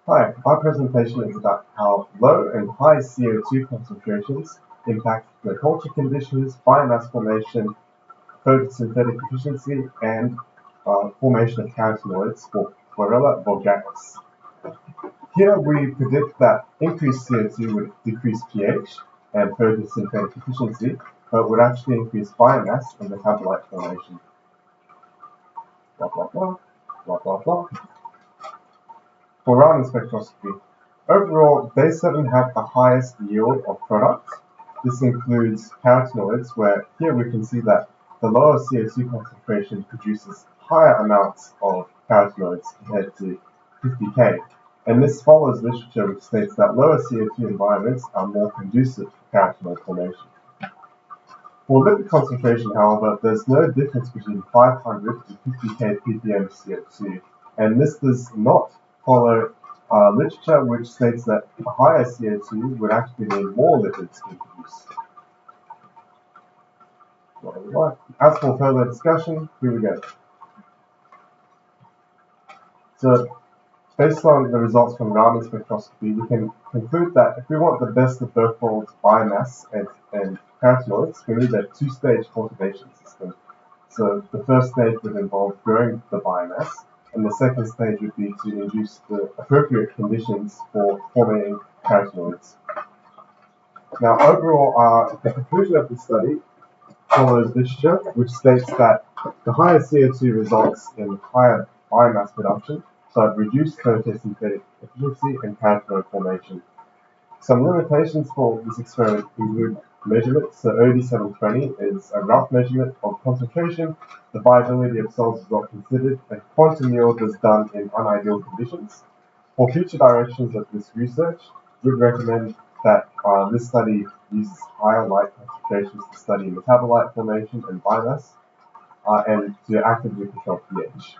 Hi, my presentation is about how low and high CO2 concentrations impact the culture conditions, biomass formation, photosynthetic efficiency, and formation of carotenoids for Chlorella vulgaris. Here we predict that increased CO2 would decrease pH and photosynthetic efficiency, but would actually increase biomass and metabolite formation. Blah, blah, blah, blah, blah, blah. For Raman spectroscopy, overall, they certainly have the highest yield of product. This includes carotenoids, where here we can see that the lower CO2 concentration produces higher amounts of carotenoids compared to 50K. And this follows literature which states that lower CO2 environments are more conducive to carotenoid formation. For lipid concentration, however, there's no difference between 500 to 50K ppm CO2, and this does not follow literature which states that a higher CO2 would actually mean more lipids being produced. As for further discussion, here we go. So, based on the results from Raman spectroscopy, we can conclude that if we want the best of both worlds, biomass and carotenoids, we need a two-stage cultivation system. So the first stage would involve growing the biomass, and the second stage would be to induce the appropriate conditions for forming carotenoids. Now, overall, the conclusion of the study follows literature, which states that the higher CO2 results in higher biomass production, so it reduced photosynthetic efficiency and carotenoid formation. Some limitations for this experiment include measurements. So OD720 is a rough measurement of concentration. The viability of cells is not considered, and quantum yield was done in unideal conditions. For future directions of this research, we would recommend that this study uses higher light concentrations to study metabolite formation and biomass, and to actively control pH.